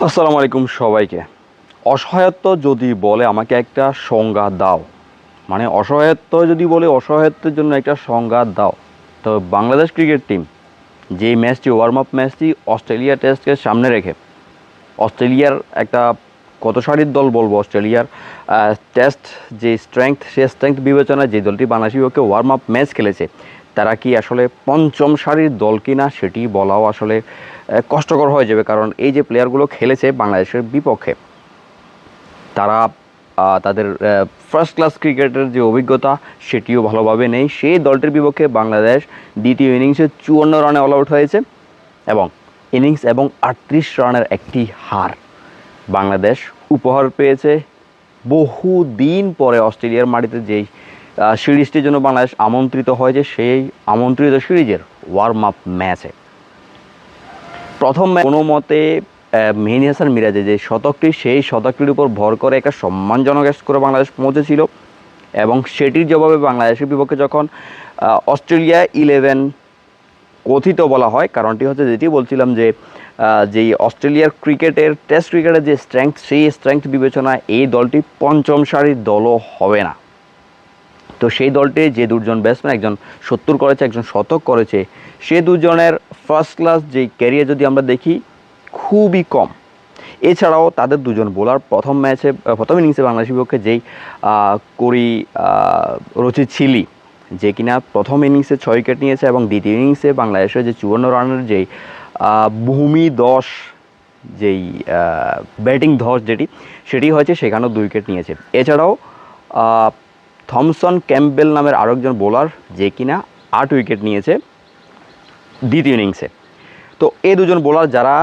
আসসালামু আলাইকুম সবাইকে। অসহায়ত্ব যদি বলে আমাকে একটা সংজ্ঞা দাও, মানে অসহায়ত্ব যদি বলে অসহায়ত্বের জন্য একটা সংজ্ঞা দাও, তো বাংলাদেশ ক্রিকেট টিম যেই ম্যাচটি ওয়ার্ম আপ ম্যাচটি অস্ট্রেলিয়া টেস্টকে সামনে রেখে অস্ট্রেলিয়ার একটা কত সারির দল বলবো, অস্ট্রেলিয়ার টেস্ট যে স্ট্রেংথ, সে স্ট্রেংথ বিবেচনায় যে দলটি বাংলাদেশ বিপক্ষে ওয়ার্ম আপ ম্যাচ খেলেছে তারা কি আসলে পঞ্চম সারির দল কিনা সেটি বলাও আসলে কষ্টকর হয়ে যাবে। কারণ এই যে প্লেয়ারগুলো খেলেছে বাংলাদেশের বিপক্ষে, তারা তাদের ফার্স্ট ক্লাস ক্রিকেটের যে অভিজ্ঞতা সেটিও ভালোভাবে নেই। সেই দলটির বিপক্ষে বাংলাদেশ দ্বিতীয় ইনিংসে 54 রানে অল আউট হয়েছে এবং ইনিংস এবং 38 রানের একটি হার বাংলাদেশ উপহার পেয়েছে। বহু দিন পরে অস্ট্রেলিয়ার মাটিতে যেই সিরিজটির জন্য বাংলাদেশ আমন্ত্রিত হয়েছে, সেই আমন্ত্রিত সিরিজের ওয়ার্ম আপ ম্যাচে প্রথম কোনো মতে মেহেদী হাসান মিরাজের যে শতকটি, সেই শতকটির উপর ভর করে একটা সম্মানজনক স্কোরে বাংলাদেশ পৌঁছেছিল এবং সেটির জবাবে বাংলাদেশের বিপক্ষে যখন অস্ট্রেলিয়া 11 কথিত বলা হয়, কারণটি হচ্ছে যেটি বলছিলাম যে যেই অস্ট্রেলিয়ার ক্রিকেটের টেস্ট ক্রিকেটের যে স্ট্রেংথ, সেই স্ট্রেংথ বিবেচনায় এই দলটি পঞ্চম সারির দলও হবে না। তো সেই দলটি যে দুজন ব্যাটসম্যান, একজন 70 করেছে, একজন শতক করেছে, সে দুজনের ফার্স্ট ক্লাস যেই ক্যারিয়ার যদি আমরা দেখি খুবই কম। এছাড়াও তাদের দুজন বোলার প্রথম ইনিংসে বাংলাদেশের বিপক্ষে যেই রচিত ছিলি, যে কিনা প্রথম ইনিংসে 6 উইকেট নিয়েছে এবং দ্বিতীয় ইনিংসে বাংলাদেশের যে 54 রানের যেই ভূমি 10 যেই ব্যাটিং 10 সেটি হয়েছে, সেখানেও 2 উইকেট নিয়েছে। এছাড়াও থমসন ক্যাম্পবেল নামের আরেকজন বোলার, যে কিনা 8 উইকেট নিয়েছে দ্বিতীয় ইনিংসে। তো এই দুজন বোলার যারা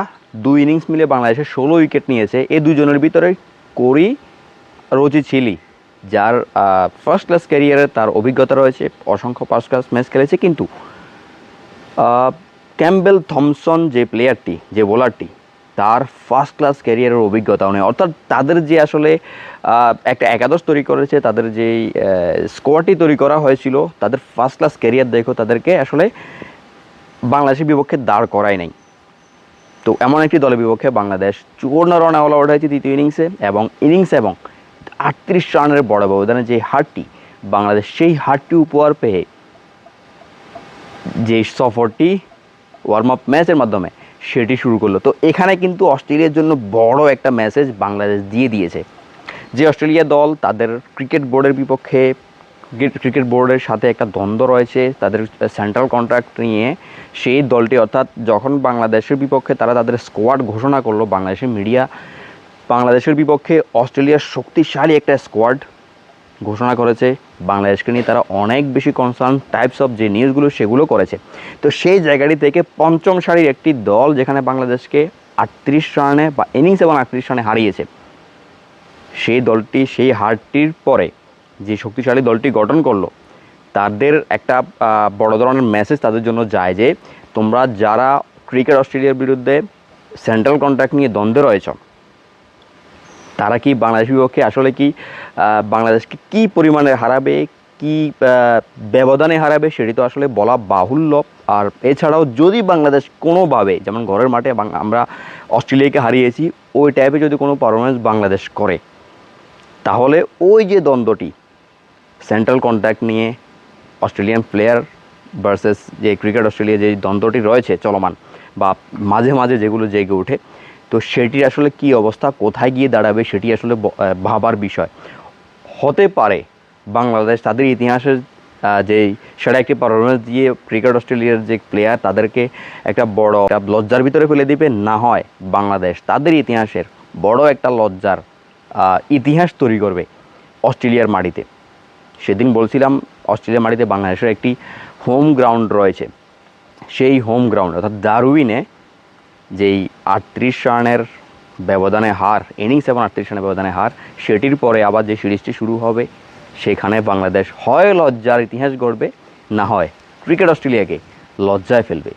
2 ইনিংস মিলে বাংলাদেশের 16 উইকেট নিয়েছে, এই দুজনের ভিতরে রচিত ছিলি, যার ফার্স্ট ক্লাস ক্যারিয়ারে তার অভিজ্ঞতা রয়েছে, অসংখ্য ফার্স্ট ক্লাস ম্যাচ খেলেছে, কিন্তু ক্যাম্পবেল থমসন যে প্লেয়ারটি, যে বোলারটি, তার ফার্স্ট ক্লাস ক্যারিয়ারের অভিজ্ঞতাও নেই। অর্থাৎ তাদের যে আসলে একটা একাদশ তৈরি করেছে, তাদের যেই স্কোয়াডটি তৈরি করা হয়েছিল, তাদের ফার্স্ট ক্লাস ক্যারিয়ার দেখো তাদেরকে আসলে বাংলাদেশের বিপক্ষে দাঁড় করায় নাই। তো এমন একটি দলের বিপক্ষে বাংলাদেশ 54 রানে অল আউট হয়েছে দ্বিতীয় ইনিংসে এবং 38 রানের বড় ব্যবধানে যে হারটি বাংলাদেশ, সেই হারটি উপহার পেয়ে যে সফরটি ওয়ার্ম আপ ম্যাচের মাধ্যমে সেটি শুরু করলো। তো এখানে কিন্তু অস্ট্রেলিয়ার জন্য বড় একটা মেসেজ বাংলাদেশ দিয়ে দিয়েছে যে অস্ট্রেলিয়া দল তাদের ক্রিকেট বোর্ডের বিপক্ষে, ক্রিকেট বোর্ডের সাথে একটা দ্বন্দ্ব রয়েছে তাদের সেন্ট্রাল কন্ট্রাক্ট নিয়ে। সেই দলটি, অর্থাৎ যখন বাংলাদেশের বিপক্ষে তারা তাদের স্কোয়াড ঘোষণা করলো, বাংলাদেশের মিডিয়া বাংলাদেশের বিপক্ষে অস্ট্রেলিয়ার শক্তিশালী একটা স্কোয়াড ঘোষণা করেছে, বাংলাদেশকে নিয়ে তারা অনেক বেশি কনসার্ন টাইপস অফ যে নিউজগুলো সেগুলো করেছে। তো সেই জায়গাটি থেকে পঞ্চম সারির একটি দল যেখানে বাংলাদেশকে 38 রানে বা ইনিংস এবং 38 রানে হারিয়েছে, সেই দলটি সেই হারটির পরে যে শক্তিশালী দলটি গঠন করলো, তাদের একটা বড় ধরনের মেসেজ তাদের জন্য যায় যে তোমরা যারা ক্রিকেট অস্ট্রেলিয়ার বিরুদ্ধে সেন্ট্রাল কন্ট্রাক্ট নিয়ে দ্বন্দ্বে রয়েছ, তারা কি বাংলাদেশ বিপক্ষে আসলে কি বাংলাদেশকে কী পরিমাণে হারাবে, কি ব্যবধানে হারাবে, সেটি তো আসলে বলা বাহুল্য। আর এছাড়াও যদি বাংলাদেশ কোনোভাবে, যেমন ঘরের মাঠে আমরা অস্ট্রেলিয়াকে হারিয়েছি, ওই টাইপে যদি কোনো পারফরমেন্স বাংলাদেশ করে, তাহলে ওই যে দ্বন্দ্বটি সেন্ট্রাল কন্ট্রাক্ট নিয়ে অস্ট্রেলিয়ান প্লেয়ার ভার্সেস যে ক্রিকেট অস্ট্রেলিয়া যে দ্বন্দ্বটি রয়েছে চলমান বা মাঝে মাঝে যেগুলো জেগে ওঠে, তো সেটির আসলে কি অবস্থা, কোথায় গিয়ে দাঁড়াবে, সেটি আসলে ভাবার বিষয়। হতে পারে বাংলাদেশ তাদের ইতিহাসের যেই সেটা একটি পারফরমেন্স দিয়ে ক্রিকেট অস্ট্রেলিয়ার যে প্লেয়ার তাদেরকে একটা বড় লজ্জার ভিতরে ফেলে দিবে, না হয় বাংলাদেশ তাদের ইতিহাসের বড় একটা লজ্জার ইতিহাস তৈরি করবে অস্ট্রেলিয়ার মাটিতে। সেদিন বলছিলাম অস্ট্রেলিয়ার মাটিতে বাংলাদেশের একটি হোম গ্রাউন্ড রয়েছে, সেই হোম গ্রাউন্ড অর্থাৎ ডারউইনে যেই 38 রানের ব্যবধানে হার, ইনিংস এবং 38 রানের ব্যবধানে হার, সেটির পরে আবার যে সিরিজটি শুরু হবে, সেখানে বাংলাদেশ হয় লজ্জার ইতিহাস গড়বে, না হয় ক্রিকেট অস্ট্রেলিয়াকে লজ্জায় ফেলবে।